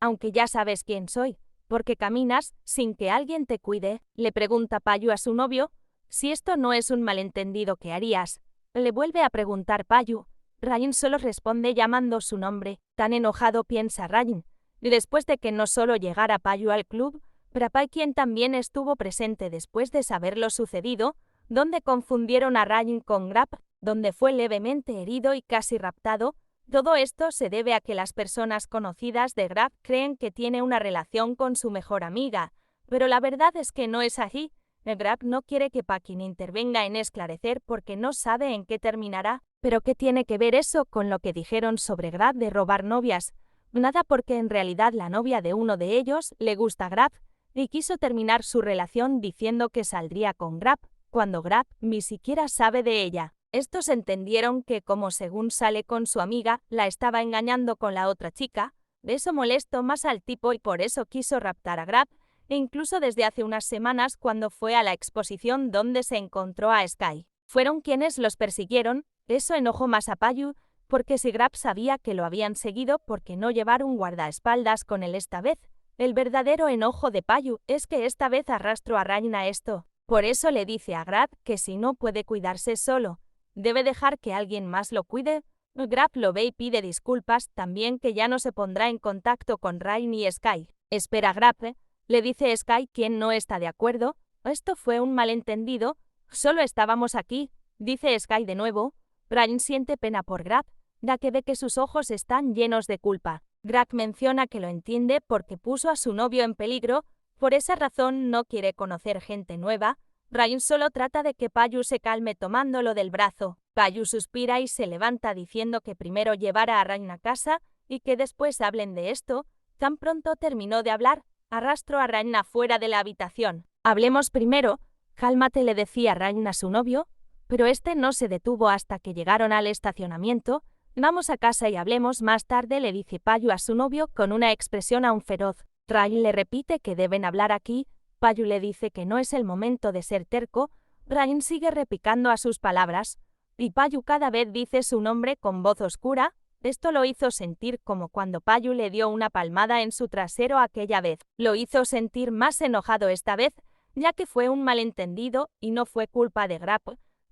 aunque ya sabes quién soy, porque caminas sin que alguien te cuide, le pregunta Payu a su novio. Si esto no es un malentendido, ¿qué harías? Le vuelve a preguntar Payu. Ryan solo responde llamando su nombre. Tan enojado piensa Ryan. Y después de que no solo llegara Payu al club, Prapai, quien también estuvo presente después de saber lo sucedido, donde confundieron a Ryan con Grab, donde fue levemente herido y casi raptado. Todo esto se debe a que las personas conocidas de Grab creen que tiene una relación con su mejor amiga, pero la verdad es que no es así. Grab no quiere que Paquin intervenga en esclarecer porque no sabe en qué terminará. ¿Pero qué tiene que ver eso con lo que dijeron sobre Grab de robar novias? Nada, porque en realidad la novia de uno de ellos le gusta a Grab y quiso terminar su relación diciendo que saldría con Grab, cuando Grab ni siquiera sabe de ella. Estos entendieron que como según sale con su amiga, la estaba engañando con la otra chica. Eso molestó más al tipo y por eso quiso raptar a Grab, e incluso desde hace unas semanas cuando fue a la exposición donde se encontró a Sky. Fueron quienes los persiguieron. Eso enojó más a Payu, porque si Grab sabía que lo habían seguido, ¿por qué no llevar un guardaespaldas con él esta vez? El verdadero enojo de Payu es que esta vez arrastró a Ryan a esto. Por eso le dice a Grab que si no puede cuidarse solo, debe dejar que alguien más lo cuide. Grab lo ve y pide disculpas, también que ya no se pondrá en contacto con Ryan y Sky. Espera, Grab, le dice Sky, quien no está de acuerdo. Esto fue un malentendido, solo estábamos aquí, dice Sky de nuevo. Ryan siente pena por Grab, ya que ve que sus ojos están llenos de culpa. Grab menciona que lo entiende porque puso a su novio en peligro, por esa razón no quiere conocer gente nueva. Ryan solo trata de que Payu se calme tomándolo del brazo. Payu suspira y se levanta diciendo que primero llevará a Ryan a casa y que después hablen de esto. Tan pronto terminó de hablar, arrastró a Ryan afuera de la habitación. Hablemos primero, cálmate, le decía Ryan a su novio, pero este no se detuvo hasta que llegaron al estacionamiento. Vamos a casa y hablemos más tarde, le dice Payu a su novio con una expresión aún feroz. Ryan le repite que deben hablar aquí. Payu le dice que no es el momento de ser terco. Ryan sigue replicando a sus palabras, y Payu cada vez dice su nombre con voz oscura. Esto lo hizo sentir como cuando Payu le dio una palmada en su trasero aquella vez. Lo hizo sentir más enojado esta vez, ya que fue un malentendido y no fue culpa de Grab.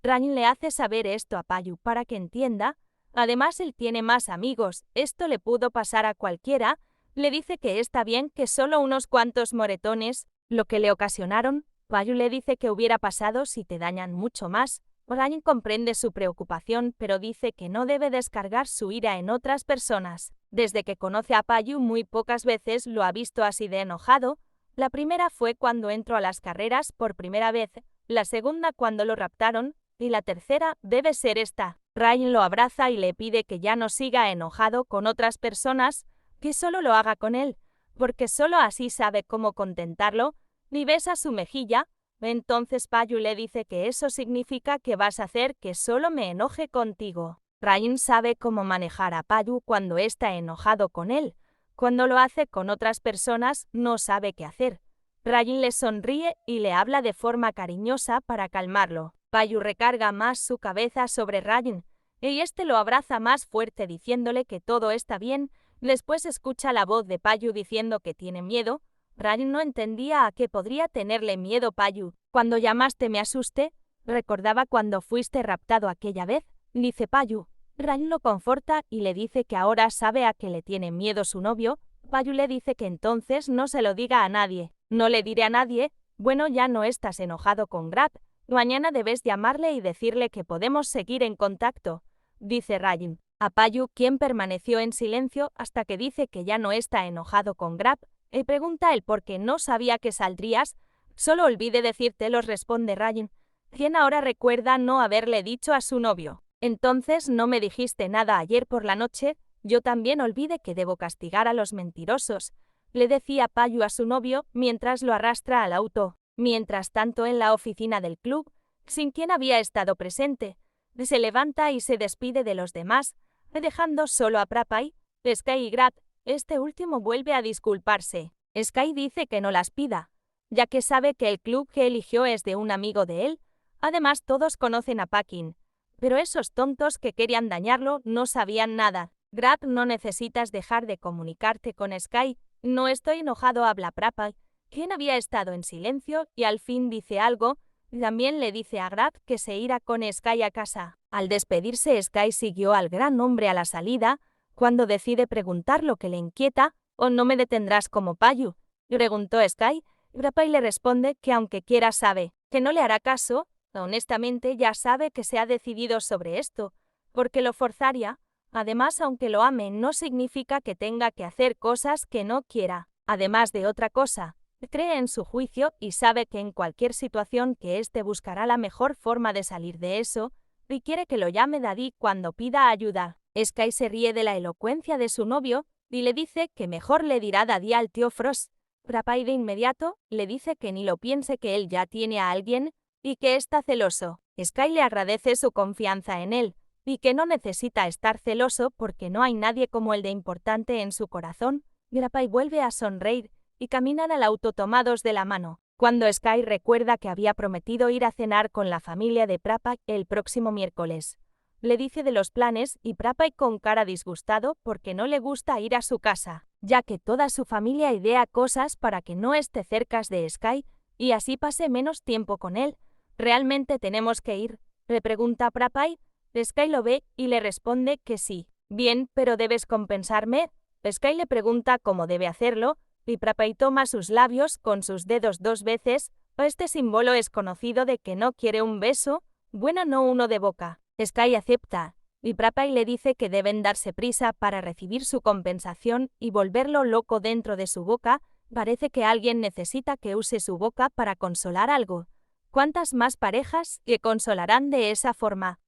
Ryan le hace saber esto a Payu para que entienda. Además, él tiene más amigos, esto le pudo pasar a cualquiera. Le dice que está bien que solo unos cuantos moretones, lo que le ocasionaron. Payu le dice que hubiera pasado si te dañan mucho más. Ryan comprende su preocupación, pero dice que no debe descargar su ira en otras personas. Desde que conoce a Payu muy pocas veces lo ha visto así de enojado. La primera fue cuando entró a las carreras por primera vez, la segunda cuando lo raptaron, y la tercera debe ser esta. Ryan lo abraza y le pide que ya no siga enojado con otras personas, que solo lo haga con él, porque solo así sabe cómo contentarlo, y besa su mejilla. Entonces Payu le dice que eso significa que vas a hacer que solo me enoje contigo. Ryan sabe cómo manejar a Payu cuando está enojado con él. Cuando lo hace con otras personas no sabe qué hacer. Ryan le sonríe y le habla de forma cariñosa para calmarlo. Payu recarga más su cabeza sobre Ryan, y este lo abraza más fuerte diciéndole que todo está bien. Después escucha la voz de Payu diciendo que tiene miedo. Ryan no entendía a qué podría tenerle miedo Payu. Cuando llamaste me asusté, recordaba cuando fuiste raptado aquella vez, dice Payu. Ryan lo conforta y le dice que ahora sabe a qué le tiene miedo su novio. Payu le dice que entonces no se lo diga a nadie. No le diré a nadie. Bueno, ya no estás enojado con Grab. Mañana debes llamarle y decirle que podemos seguir en contacto, dice Ryan. A Payu, quien permaneció en silencio hasta que dice que ya no está enojado con Grab, y pregunta el por qué no sabía que saldrías. Solo olvidé decírtelo, responde Ryan, quien ahora recuerda no haberle dicho a su novio. Entonces no me dijiste nada ayer por la noche. Yo también olvidé que debo castigar a los mentirosos, le decía Payu a su novio mientras lo arrastra al auto. Mientras tanto, en la oficina del club, sin quien había estado presente, se levanta y se despide de los demás, dejando solo a Prapai, Sky y Grab. Este último vuelve a disculparse. Sky dice que no las pida, ya que sabe que el club que eligió es de un amigo de él. Además, todos conocen a Paquin, pero esos tontos que querían dañarlo no sabían nada. Grab, no necesitas dejar de comunicarte con Sky, No estoy enojado, habla Prapay, quien había estado en silencio y al fin dice algo. También le dice a Grab que se irá con Sky a casa. Al despedirse, Sky siguió al gran hombre a la salida. Cuando decide preguntar lo que le inquieta, «¿O no me detendrás como Payu?», preguntó Sky. Prapay le responde que aunque quiera sabe que no le hará caso. Honestamente ya sabe que se ha decidido sobre esto, porque lo forzaría. Además, aunque lo ame, no significa que tenga que hacer cosas que no quiera. Además de otra cosa, cree en su juicio y sabe que en cualquier situación que éste buscará la mejor forma de salir de eso, y quiere que lo llame Daddy cuando pida ayuda. Sky se ríe de la elocuencia de su novio y le dice que mejor le dirá Daddy al tío Frost. Prapay de inmediato le dice que ni lo piense, que él ya tiene a alguien y que está celoso. Sky le agradece su confianza en él y que no necesita estar celoso porque no hay nadie como él de importante en su corazón. Prapay vuelve a sonreír y caminan al auto tomados de la mano. Cuando Sky recuerda que había prometido ir a cenar con la familia de Prapay el próximo miércoles, le dice de los planes y Prapay con cara disgustado porque no le gusta ir a su casa, ya que toda su familia idea cosas para que no esté cerca de Sky y así pase menos tiempo con él. ¿Realmente tenemos que ir?, le pregunta Prapay. Sky lo ve y le responde que sí. Bien, pero ¿debes compensarme?, Sky le pregunta cómo debe hacerlo, y Prapay toma sus labios con sus dedos 2 veces. Este símbolo es conocido de que no quiere un beso, bueno, no uno de boca. Sky acepta, y Prapay le dice que deben darse prisa para recibir su compensación y volverlo loco dentro de su boca. Parece que alguien necesita que use su boca para consolar algo. ¿Cuántas más parejas que consolarán de esa forma?